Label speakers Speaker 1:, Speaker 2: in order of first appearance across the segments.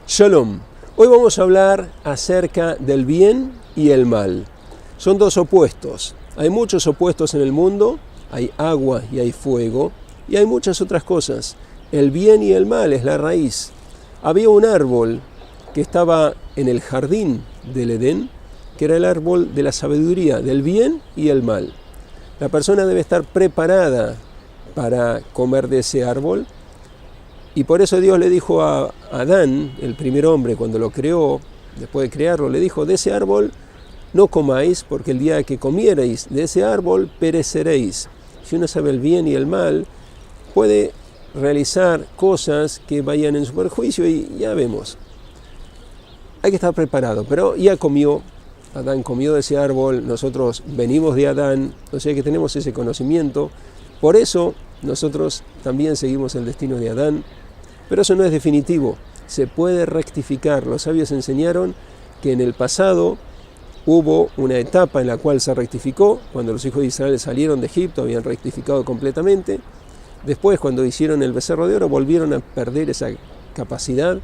Speaker 1: Shalom. Hoy vamos a hablar acerca del bien y el mal. Son dos opuestos. Hay muchos opuestos en el mundo, hay agua y hay fuego, y hay muchas otras cosas. El bien y el mal es la raíz. Había un árbol que estaba en el jardín del Edén, que era el árbol de la sabiduría, del bien y el mal. La persona debe estar preparada para comer de ese árbol. Y por eso Dios le dijo a Adán, el primer hombre, cuando lo creó, después de crearlo, le dijo: de ese árbol no comáis, porque el día que comiereis de ese árbol pereceréis. Si uno sabe el bien y el mal, puede realizar cosas que vayan en su perjuicio, y ya vemos. Hay que estar preparado, pero ya comió, Adán comió de ese árbol, nosotros venimos de Adán, o sea que tenemos ese conocimiento. Por eso nosotros también seguimos el destino de Adán. Pero eso no es definitivo, se puede rectificar. Los sabios enseñaron que en el pasado hubo una etapa en la cual se rectificó. Cuando los hijos de Israel salieron de Egipto habían rectificado completamente. Después, cuando hicieron el becerro de oro, volvieron a perder esa capacidad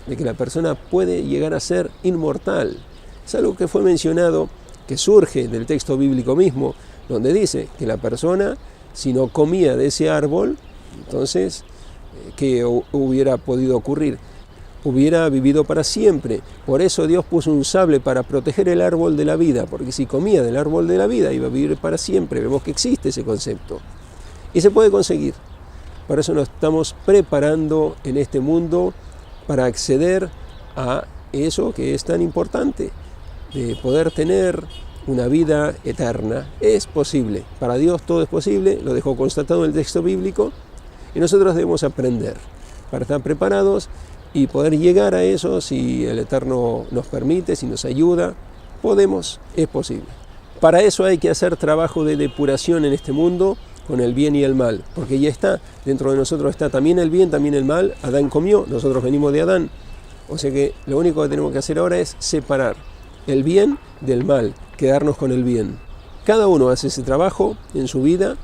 Speaker 1: de que la persona puede llegar a ser inmortal. Es algo que fue mencionado, que surge del texto bíblico mismo, donde dice que la persona, si no comía de ese árbol, entonces ¿qué hubiera podido ocurrir? Hubiera vivido para siempre. Por eso Dios puso un sable para proteger el árbol de la vida, porque si comía del árbol de la vida iba a vivir para siempre. Vemos que existe ese concepto y se puede conseguir. Por eso nos estamos preparando en este mundo para acceder a eso que es tan importante, de poder tener una vida eterna. Es posible, para Dios todo es posible, lo dejó constatado en el texto bíblico. Y nosotros debemos aprender para estar preparados y poder llegar a eso. Si el Eterno nos permite, si nos ayuda, podemos, es posible. Para eso hay que hacer trabajo de depuración en este mundo con el bien y el mal, porque ya está, dentro de nosotros está también el bien, también el mal. Adán comió, nosotros venimos de Adán. O sea que lo único que tenemos que hacer ahora es separar el bien del mal, quedarnos con el bien. Cada uno hace ese trabajo en su vida.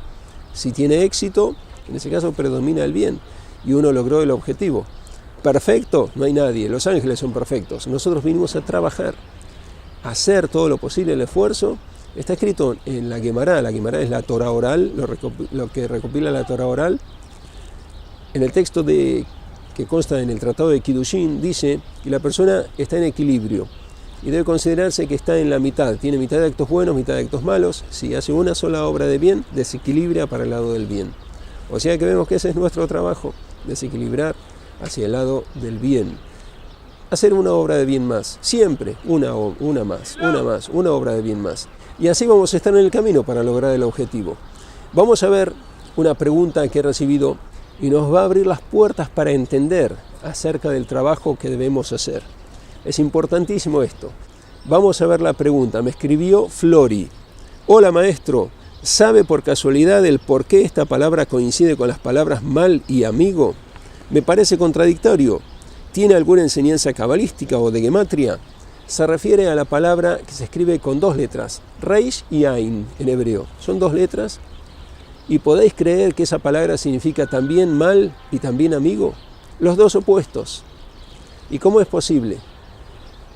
Speaker 1: Si tiene éxito, en ese caso predomina el bien y uno logró el objetivo. Perfecto, no hay nadie, los ángeles son perfectos. Nosotros vinimos a trabajar, a hacer todo lo posible, el esfuerzo. Está escrito en la Gemara es la Torah oral, lo que recopila la Torah oral. En el texto que consta en el Tratado de Kiddushin, dice que la persona está en equilibrio y debe considerarse que está en la mitad, tiene mitad de actos buenos, mitad de actos malos. Si hace una sola obra de bien, desequilibra para el lado del bien. O sea que vemos que ese es nuestro trabajo, desequilibrar hacia el lado del bien. Hacer una obra de bien más, siempre una obra de bien más. Y así vamos a estar en el camino para lograr el objetivo. Vamos a ver una pregunta que he recibido y nos va a abrir las puertas para entender acerca del trabajo que debemos hacer. Es importantísimo esto. Vamos a ver la pregunta. Me escribió Flori. Hola maestro, ¿sabe por casualidad el por qué esta palabra coincide con las palabras mal y amigo? Me parece contradictorio. ¿Tiene alguna enseñanza cabalística o de gematria? Se refiere a la palabra que se escribe con dos letras, Reish y Ain en hebreo. Son dos letras. ¿Y podéis creer que esa palabra significa también mal y también amigo? Los dos opuestos. ¿Y cómo es posible?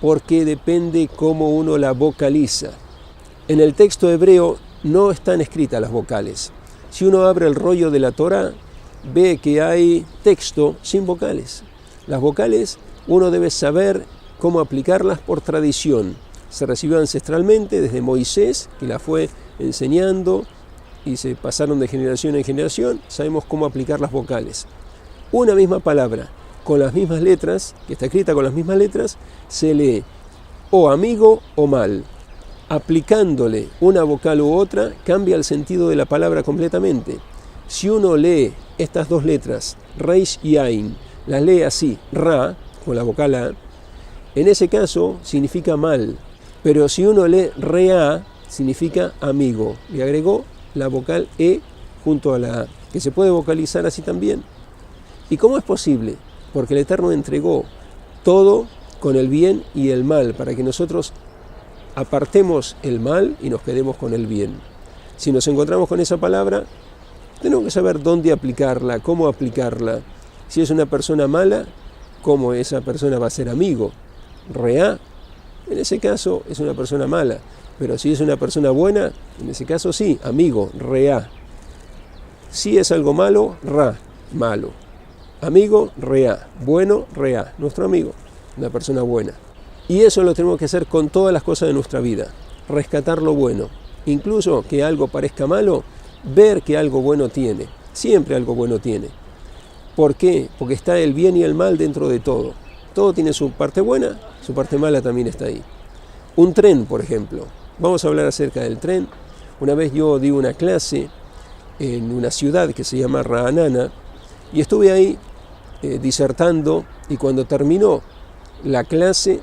Speaker 1: Porque depende cómo uno la vocaliza. En el texto hebreo no están escritas las vocales. Si uno abre el rollo de la Torah, ve que hay texto sin vocales. Las vocales uno debe saber cómo aplicarlas por tradición. Se recibió ancestralmente desde Moisés, que la fue enseñando, y se pasaron de generación en generación. Sabemos cómo aplicar las vocales. Una misma palabra, con las mismas letras, que está escrita con las mismas letras, se lee o amigo o mal. Aplicándole una vocal u otra, cambia el sentido de la palabra completamente. Si uno lee estas dos letras, Reish y Ain, las lee así, Ra, con la vocal A, en ese caso significa mal. Pero si uno lee Rea, significa amigo. Le agregó la vocal E junto a la A, que se puede vocalizar así también. ¿Y cómo es posible? Porque el Eterno entregó todo con el bien y el mal, para que nosotros apartemos el mal y nos quedemos con el bien. Si nos encontramos con esa palabra, tenemos que saber dónde aplicarla, cómo aplicarla. Si es una persona mala, cómo esa persona va a ser amigo. Reá, en ese caso es una persona mala, pero si es una persona buena, en ese caso sí, amigo, reá. Si es algo malo, ra, malo. Amigo, reá. Bueno, reá. Nuestro amigo, una persona buena. Y eso lo tenemos que hacer con todas las cosas de nuestra vida. Rescatar lo bueno. Incluso que algo parezca malo, ver que algo bueno tiene. Siempre algo bueno tiene. ¿Por qué? Porque está el bien y el mal dentro de todo. Todo tiene su parte buena, su parte mala también está ahí. Un tren, por ejemplo. Vamos a hablar acerca del tren. Una vez yo di una clase en una ciudad que se llama Ra'anana y estuve ahí disertando, y cuando terminó la clase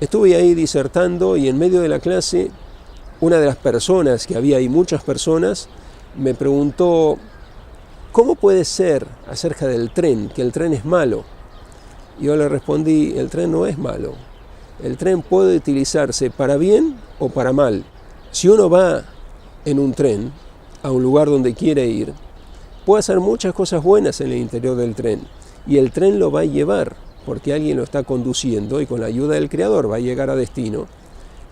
Speaker 1: estuve ahí disertando, y en medio de la clase una de las personas, que había ahí muchas personas, me preguntó ¿cómo puede ser acerca del tren, que el tren es malo? Y yo le respondí, el tren no es malo, el tren puede utilizarse para bien o para mal. Si uno va en un tren a un lugar donde quiere ir, puede hacer muchas cosas buenas en el interior del tren, y el tren lo va a llevar porque alguien lo está conduciendo y con la ayuda del Creador va a llegar a destino.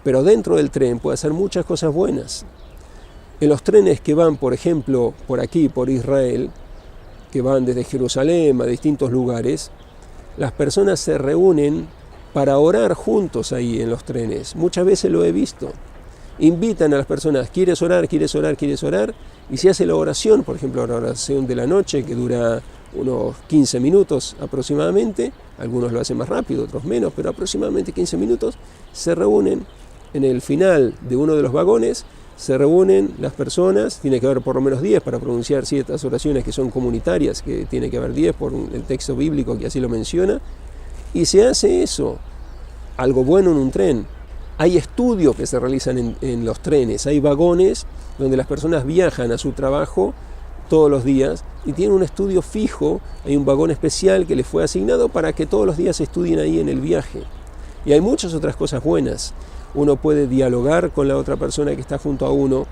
Speaker 1: Pero dentro del tren puede hacer muchas cosas buenas. En los trenes que van, por ejemplo, por aquí, por Israel, que van desde Jerusalén a distintos lugares, las personas se reúnen para orar juntos ahí en los trenes. Muchas veces lo he visto. Invitan a las personas, ¿quieres orar, quieres orar, quieres orar? Y se hace la oración, por ejemplo, la oración de la noche, que dura unos 15 minutos aproximadamente. Algunos lo hacen más rápido, otros menos, pero aproximadamente 15 minutos. Se reúnen en el final de uno de los vagones, se reúnen las personas, tiene que haber por lo menos 10 para pronunciar ciertas oraciones que son comunitarias, que tiene que haber 10 por el texto bíblico que así lo menciona, y se hace eso, algo bueno en un tren. Hay estudios que se realizan en los trenes, hay vagones donde las personas viajan a su trabajo todos los días y tienen un estudio fijo, hay un vagón especial que les fue asignado para que todos los días estudien ahí en el viaje. Y hay muchas otras cosas buenas. Uno puede dialogar con la otra persona que está junto a uno,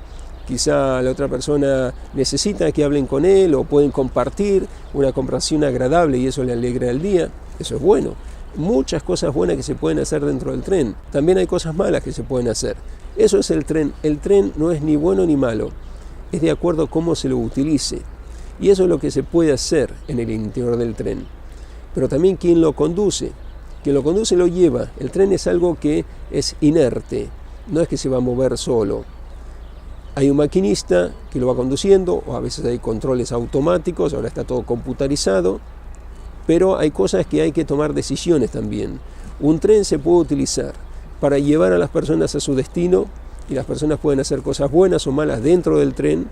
Speaker 1: quizá la otra persona necesita que hablen con él, o pueden compartir una conversación agradable y eso le alegra el día, eso es bueno. Muchas cosas buenas que se pueden hacer dentro del tren. También hay cosas malas que se pueden hacer. Eso es el tren. El tren no es ni bueno ni malo, es de acuerdo a cómo se lo utilice. Y eso es lo que se puede hacer en el interior del tren. Pero también quien lo conduce. Quien lo conduce lo lleva. El tren es algo que es inerte, no es que se va a mover solo. Hay un maquinista que lo va conduciendo, o a veces hay controles automáticos, ahora está todo computarizado, pero hay cosas que hay que tomar decisiones también. Un tren se puede utilizar para llevar a las personas a su destino, y las personas pueden hacer cosas buenas o malas dentro del tren,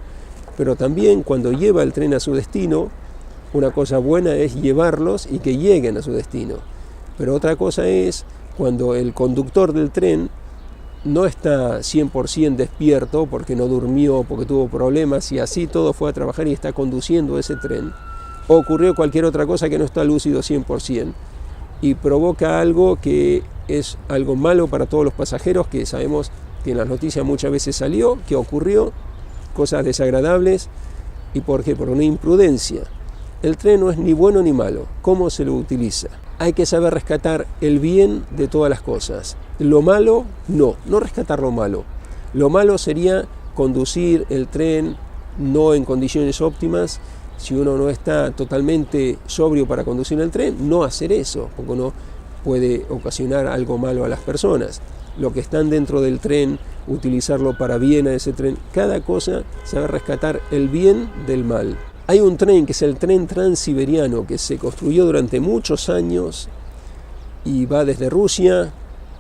Speaker 1: pero también cuando lleva el tren a su destino, una cosa buena es llevarlos y que lleguen a su destino. Pero otra cosa es cuando el conductor del tren no está 100% despierto porque no durmió, porque tuvo problemas, y así todo fue a trabajar y está conduciendo ese tren. O ocurrió cualquier otra cosa que no está lúcido 100% y provoca algo que es algo malo para todos los pasajeros, que sabemos que en las noticias muchas veces salió, que ocurrió, cosas desagradables. ¿Y por qué? Por una imprudencia. El tren no es ni bueno ni malo, ¿cómo se lo utiliza? Hay que saber rescatar el bien de todas las cosas. Lo malo, no rescatar lo malo. Lo malo sería conducir el tren no en condiciones óptimas. Si uno no está totalmente sobrio para conducir el tren, no hacer eso, porque uno puede ocasionar algo malo a las personas. Lo que están dentro del tren, utilizarlo para bien a ese tren. Cada cosa, saber rescatar el bien del mal. Hay un tren que es el tren transiberiano, que se construyó durante muchos años y va desde Rusia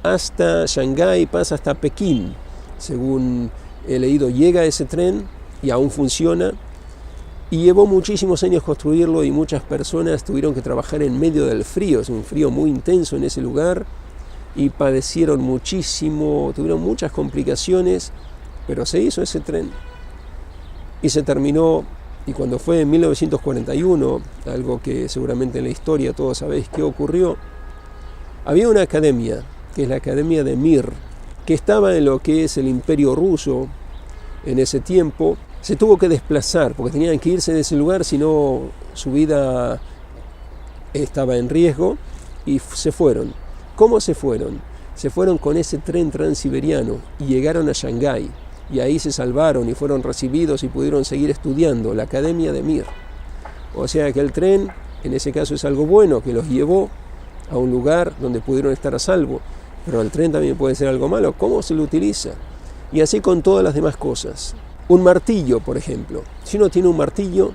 Speaker 1: hasta Shanghái, pasa hasta Pekín. Según he leído, llega ese tren y aún funciona. Y llevó muchísimos años construirlo y muchas personas tuvieron que trabajar en medio del frío. Es un frío muy intenso en ese lugar y padecieron muchísimo, tuvieron muchas complicaciones, pero se hizo ese tren y se terminó. Y cuando fue en 1941, algo que seguramente en la historia todos sabéis qué ocurrió, había una academia, que es la Academia de Mir, que estaba en lo que es el Imperio Ruso en ese tiempo. Se tuvo que desplazar porque tenían que irse de ese lugar, si no su vida estaba en riesgo y se fueron. ¿Cómo se fueron? Se fueron con ese tren transiberiano y llegaron a Shanghái. Y ahí se salvaron y fueron recibidos y pudieron seguir estudiando la Academia de Mir. O sea que el tren, en ese caso, es algo bueno, que los llevó a un lugar donde pudieron estar a salvo. Pero el tren también puede ser algo malo. ¿Cómo se lo utiliza? Y así con todas las demás cosas. Un martillo, por ejemplo. Si uno tiene un martillo,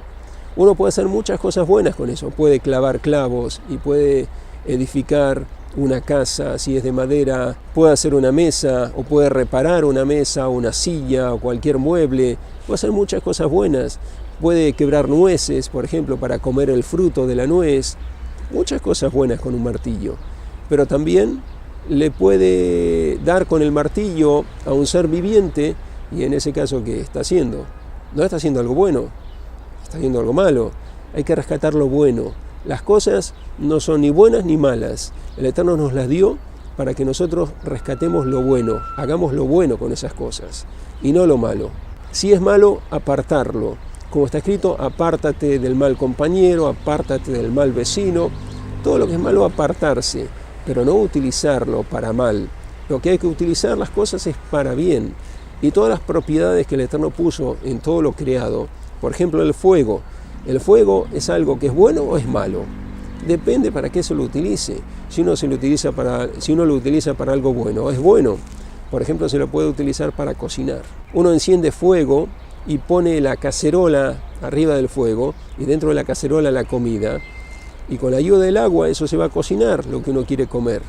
Speaker 1: uno puede hacer muchas cosas buenas con eso. Puede clavar clavos y puede edificar una casa, si es de madera, puede hacer una mesa, o puede reparar una mesa, una silla, o cualquier mueble. Puede hacer muchas cosas buenas. Puede quebrar nueces, por ejemplo, para comer el fruto de la nuez. Muchas cosas buenas con un martillo. Pero también le puede dar con el martillo a un ser viviente, y en ese caso, ¿qué está haciendo? No está haciendo algo bueno, está haciendo algo malo. Hay que rescatar lo bueno. Las cosas no son ni buenas ni malas. El Eterno nos las dio para que nosotros rescatemos lo bueno, hagamos lo bueno con esas cosas y no lo malo. Si es malo, apartarlo. Como está escrito, apártate del mal compañero, apártate del mal vecino. Todo lo que es malo, apartarse, pero no utilizarlo para mal. Lo que hay que utilizar las cosas es para bien. Y todas las propiedades que el Eterno puso en todo lo creado, por ejemplo el fuego. ¿El fuego es algo que es bueno o es malo? Depende para qué se lo utilice. Si uno lo utiliza para algo bueno, es bueno. Por ejemplo, se lo puede utilizar para cocinar. Uno enciende fuego y pone la cacerola arriba del fuego y dentro de la cacerola la comida. Y con la ayuda del agua eso se va a cocinar, lo que uno quiere comer.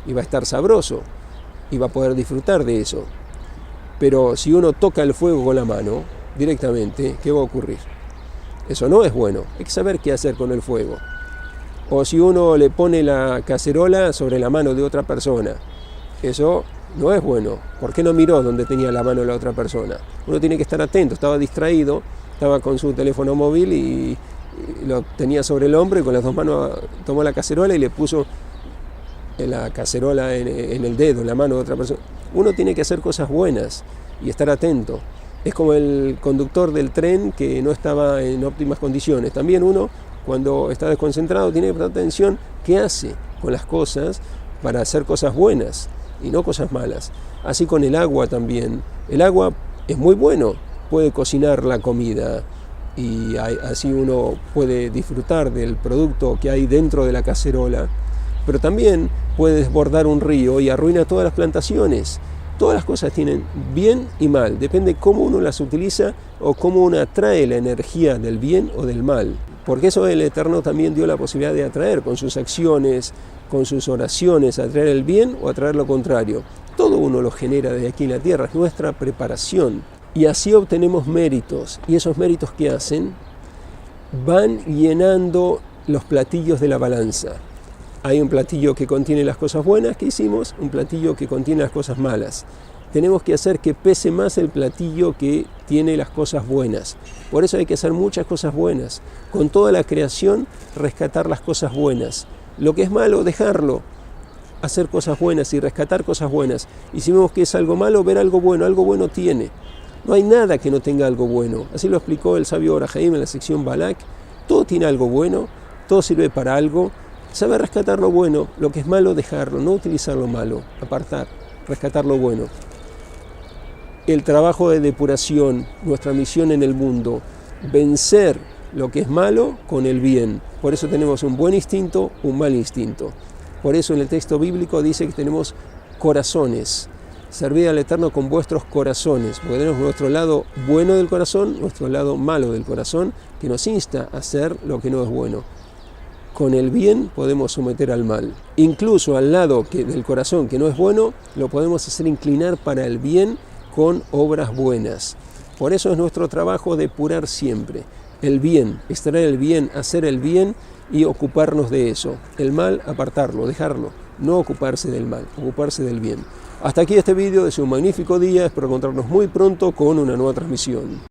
Speaker 1: Y va a estar sabroso y va a poder disfrutar de eso. Pero si uno toca el fuego con la mano directamente, ¿qué va a ocurrir? Eso no es bueno. Hay que saber qué hacer con el fuego. O si uno le pone la cacerola sobre la mano de otra persona, eso no es bueno. ¿Por qué no miró donde tenía la mano la otra persona? Uno tiene que estar atento. Estaba distraído, estaba con su teléfono móvil y lo tenía sobre el hombro y con las dos manos tomó la cacerola y le puso la cacerola en el dedo, en la mano de otra persona. Uno tiene que hacer cosas buenas y estar atento. Es como el conductor del tren que no estaba en óptimas condiciones. También uno, cuando está desconcentrado, tiene que prestar atención qué hace con las cosas para hacer cosas buenas y no cosas malas. Así con el agua también. El agua es muy bueno, puede cocinar la comida y así uno puede disfrutar del producto que hay dentro de la cacerola, pero también puede desbordar un río y arruina todas las plantaciones. Todas las cosas tienen bien y mal, depende cómo uno las utiliza o cómo uno atrae la energía del bien o del mal. Porque eso el Eterno también dio la posibilidad de atraer con sus acciones, con sus oraciones, atraer el bien o atraer lo contrario. Todo uno lo genera desde aquí en la tierra, es nuestra preparación. Y así obtenemos méritos. Y esos méritos que hacen van llenando los platillos de la balanza. Hay un platillo que contiene las cosas buenas que hicimos, un platillo que contiene las cosas malas. Tenemos que hacer que pese más el platillo que tiene las cosas buenas. Por eso hay que hacer muchas cosas buenas. Con toda la creación, rescatar las cosas buenas. Lo que es malo, dejarlo. Hacer cosas buenas y rescatar cosas buenas. Y si vemos que es algo malo, ver algo bueno tiene. No hay nada que no tenga algo bueno. Así lo explicó el sabio Or HaChaim en la sección Balak. Todo tiene algo bueno, todo sirve para algo. Saber rescatar lo bueno, lo que es malo, dejarlo, no utilizar lo malo, apartar, rescatar lo bueno. El trabajo de depuración, nuestra misión en el mundo, vencer lo que es malo con el bien. Por eso tenemos un buen instinto, un mal instinto. Por eso en el texto bíblico dice que tenemos corazones. Servid al Eterno con vuestros corazones, porque tenemos nuestro lado bueno del corazón, nuestro lado malo del corazón, que nos insta a hacer lo que no es bueno. Con el bien podemos someter al mal. Incluso al lado del corazón que no es bueno, lo podemos hacer inclinar para el bien con obras buenas. Por eso es nuestro trabajo depurar siempre el bien, extraer el bien, hacer el bien y ocuparnos de eso. El mal, apartarlo, dejarlo, no ocuparse del mal, ocuparse del bien. Hasta aquí este vídeo, deseo un magnífico día, espero encontrarnos muy pronto con una nueva transmisión.